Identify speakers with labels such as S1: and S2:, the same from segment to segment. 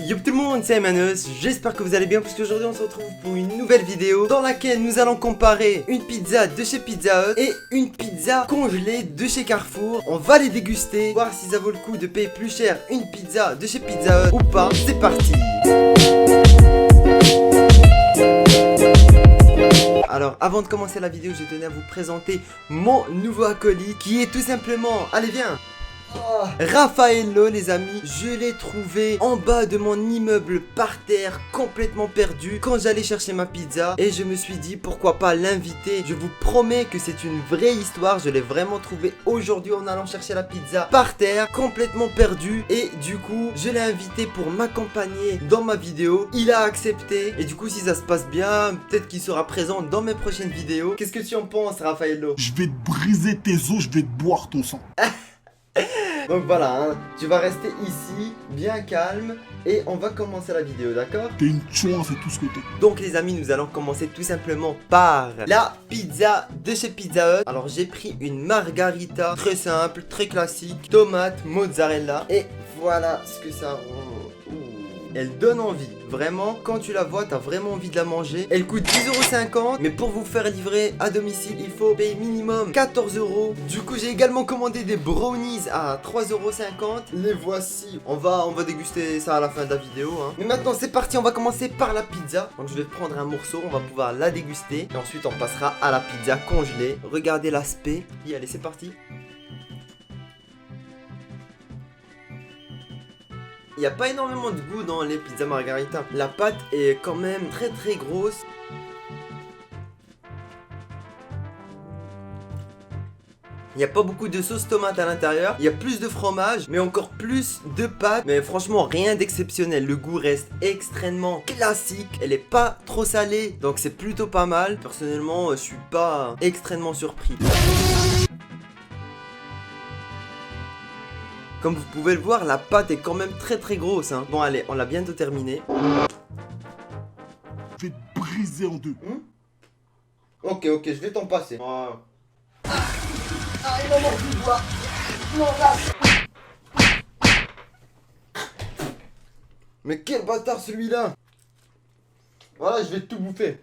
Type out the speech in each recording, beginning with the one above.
S1: Yo tout le monde, c'est Manos, j'espère que vous allez bien parce qu'aujourd'hui on se retrouve pour une nouvelle vidéo dans laquelle nous allons comparer une pizza de chez Pizza Hut et une pizza congelée de chez Carrefour. On va les déguster, voir si ça vaut le coup de payer plus cher une pizza de chez Pizza Hut ou pas. C'est parti. Alors avant de commencer la vidéo, je tenais à vous présenter mon nouveau acolyte qui est tout simplement, allez viens, Raffaello les amis. Je l'ai trouvé en bas de mon immeuble par terre, complètement perdu quand j'allais chercher ma pizza, et je me suis dit pourquoi pas l'inviter. Je vous promets que c'est une vraie histoire. Je l'ai vraiment trouvé aujourd'hui en allant chercher la pizza par terre, complètement perdu, et du coup je l'ai invité pour m'accompagner dans ma vidéo. Il a accepté et du coup si ça se passe bien, peut-être qu'il sera présent dans mes prochaines vidéos. Qu'est-ce que tu en penses, Raffaello?
S2: Je vais te briser tes os, je vais te boire ton sang.
S1: Donc voilà, hein, tu vas rester ici, bien calme, et on va commencer la vidéo, d'accord?
S2: T'es une chouin, c'est tout ce que t'es.
S1: Donc les amis, nous allons commencer tout simplement par la pizza de chez Pizza Hut. Alors j'ai pris une margarita, très simple, très classique, tomate, mozzarella, et voilà ce que ça rend. Elle donne envie, vraiment, quand tu la vois, t'as vraiment envie de la manger. Elle coûte 10,50 €, mais pour vous faire livrer à domicile, il faut payer minimum 14 €. Du coup, j'ai également commandé des brownies à 3,50 €. Les voici. On va déguster ça à la fin de la vidéo, hein. Mais maintenant, c'est parti, on va commencer par la pizza. Donc, je vais prendre un morceau, on va pouvoir la déguster. Et ensuite, on passera à la pizza congelée. Regardez l'aspect. Et allez, c'est parti. Il n'y a pas énormément de goût dans les pizzas margarita. La pâte est quand même très grosse. Il n'y a pas beaucoup de sauce tomate à l'intérieur. Il y a plus de fromage, mais encore plus de pâte. Mais franchement, rien d'exceptionnel. Le goût reste extrêmement classique. Elle est pas trop salée, donc c'est plutôt pas mal. Personnellement, je suis pas extrêmement surpris. Comme vous pouvez le voir, la pâte est quand même très grosse, hein. Bon allez, on l'a bientôt terminé.
S2: Je vais te briser en deux.
S1: Ok, je vais t'en passer. Ah, il m'a mordu le doigt. Non, là. Mais quel bâtard celui-là. Voilà, je vais tout bouffer.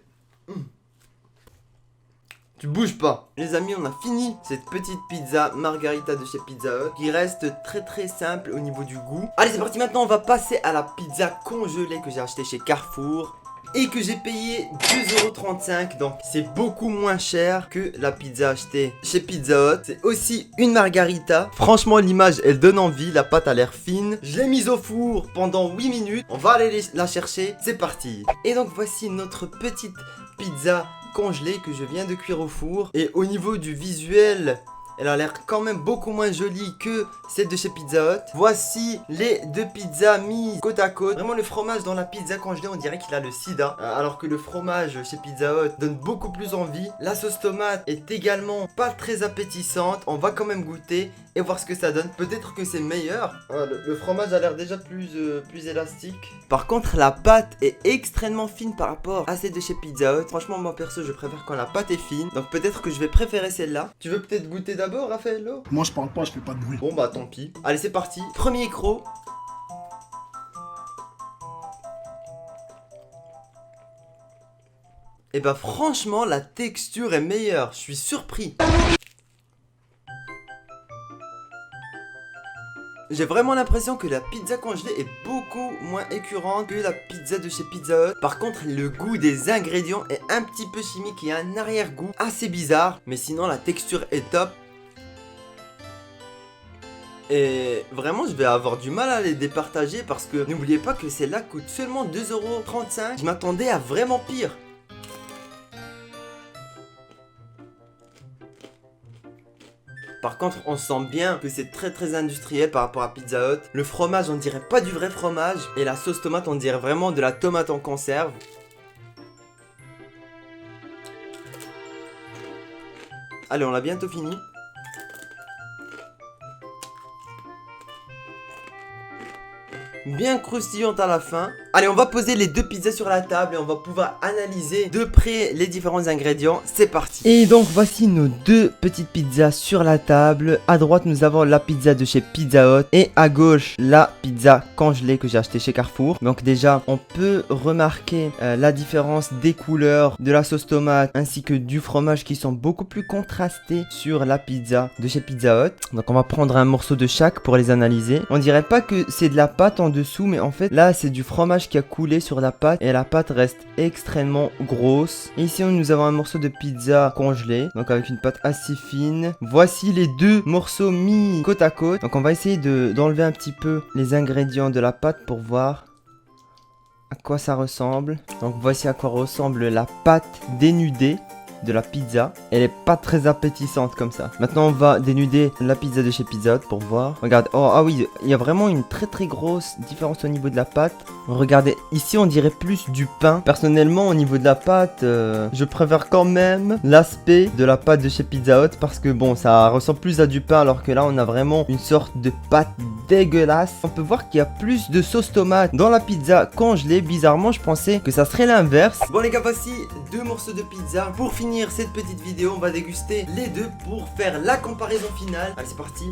S1: Tu bouges pas. Les amis, on a fini cette petite pizza margarita de chez Pizza Hut qui reste très simple au niveau du goût. Allez, c'est parti, maintenant on va passer à la pizza congelée que j'ai achetée chez Carrefour et que j'ai payé 2,35 €. Donc c'est beaucoup moins cher que la pizza achetée chez Pizza Hut. C'est aussi une margarita. Franchement, l'image elle donne envie. La pâte a l'air fine. Je l'ai mise au four pendant 8 minutes. On va aller la chercher. C'est parti. Et donc voici notre petite pizza congelée que je viens de cuire au four. Et au niveau du visuel, elle a l'air quand même beaucoup moins jolie que celle de chez Pizza Hut. Voici les deux pizzas mises côte à côte. Vraiment, le fromage dans la pizza congelée, on dirait qu'il a le sida. Alors que le fromage chez Pizza Hut donne beaucoup plus envie. La sauce tomate est également pas très appétissante. On va quand même goûter et voir ce que ça donne. Peut-être que c'est meilleur. Le fromage a l'air déjà plus élastique. Par contre, la pâte est extrêmement fine par rapport à celle de chez Pizza Hut. Franchement, moi perso, je préfère quand la pâte est fine. Donc peut-être que je vais préférer celle-là. Tu veux peut-être goûter d'abord, Raffaello?
S2: Moi je parle pas, je fais pas de bruit.
S1: Bon bah tant pis. Allez, c'est parti. Premier croc. Et bah franchement, la texture est meilleure. Je suis surpris. J'ai vraiment l'impression que la pizza congelée est beaucoup moins écœurante que la pizza de chez Pizza Hut. Par contre, le goût des ingrédients est un petit peu chimique et un arrière-goût assez bizarre. Mais sinon, la texture est top. Et vraiment, je vais avoir du mal à les départager parce que n'oubliez pas que celle-là coûte seulement 2,35 €. Je m'attendais à vraiment pire. Par contre, on sent bien que c'est très industriel par rapport à Pizza Hut. Le fromage, on dirait pas du vrai fromage. Et la sauce tomate, on dirait vraiment de la tomate en conserve. Allez, on l'a bientôt fini. bien croustillante à la fin. Allez, on va poser les deux pizzas sur la table et on va pouvoir analyser de près les différents ingrédients. C'est parti. Et donc voici nos deux petites pizzas sur la table. À droite nous avons la pizza de chez Pizza Hut et à gauche la pizza congelée que j'ai acheté chez Carrefour. Donc déjà on peut remarquer la différence des couleurs de la sauce tomate ainsi que du fromage qui sont beaucoup plus contrastés sur la pizza de chez Pizza Hut. Donc on va prendre un morceau de chaque pour les analyser. On dirait pas que c'est de la pâte en dessous, mais en fait là c'est du fromage qui a coulé sur la pâte et la pâte reste extrêmement grosse. Et ici nous avons un morceau de pizza congelé, donc avec une pâte assez fine. Voici les deux morceaux mis côte à côte. Donc on va essayer d'enlever un petit peu les ingrédients de la pâte pour voir à quoi ça ressemble. Donc voici à quoi ressemble la pâte dénudée de la pizza. Elle est pas très appétissante comme ça. Maintenant on va dénuder la pizza de chez Pizza Hut pour voir. Regarde, oh ah oui, il y a vraiment une très grosse différence au niveau de la pâte. Regardez, ici on dirait plus du pain. Personnellement au niveau de la pâte, je préfère quand même l'aspect de la pâte de chez Pizza Hut parce que bon, ça ressemble plus à du pain alors que là on a vraiment une sorte de pâte dégueulasse. On peut voir qu'il y a plus de sauce tomate dans la pizza congelée. Bizarrement je pensais que ça serait l'inverse. Bon les gars, voici deux morceaux de pizza. Pour finir cette petite vidéo, on va déguster les deux pour faire la comparaison finale. Allez, c'est parti.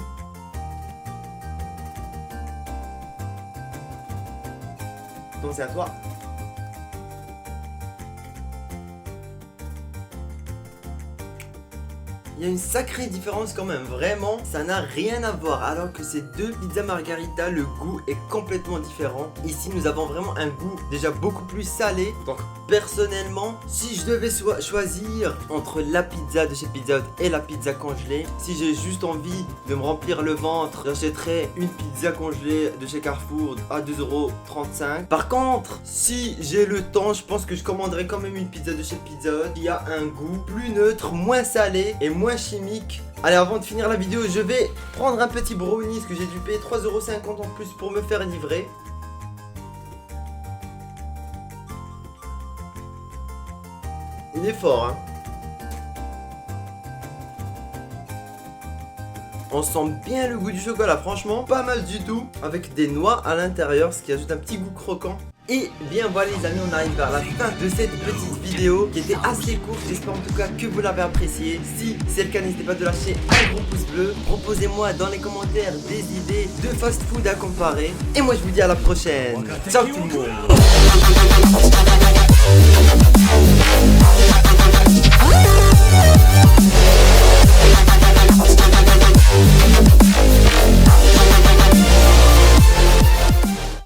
S1: Donc c'est à toi. Il y a une sacrée différence quand même, vraiment, ça n'a rien à voir. Alors que ces deux pizzas margarita, le goût est complètement différent. Ici, nous avons vraiment un goût déjà beaucoup plus salé. Donc, personnellement, si je devais choisir entre la pizza de chez Pizza Hut et la pizza congelée, si j'ai juste envie de me remplir le ventre, j'achèterais une pizza congelée de chez Carrefour à 2,35 €. Par contre, si j'ai le temps, je pense que je commanderais quand même une pizza de chez Pizza Hut qui a un goût plus neutre, moins salé et moins chimique. Allez, avant de finir la vidéo, je vais prendre un petit brownie que j'ai dû payer 3,50 € en plus pour me faire livrer. Il est fort, hein. On sent bien le goût du chocolat, franchement, pas mal du tout. Avec des noix à l'intérieur, ce qui ajoute un petit goût croquant. Et bien voilà les amis, on arrive vers la fin de cette petite vidéo qui était assez courte. J'espère en tout cas que vous l'avez appréciée. Si c'est le cas, n'hésitez pas de lâcher un gros pouce bleu. Proposez-moi dans les commentaires des idées de fast food à comparer. Et moi je vous dis à la prochaine. Ciao tout le monde.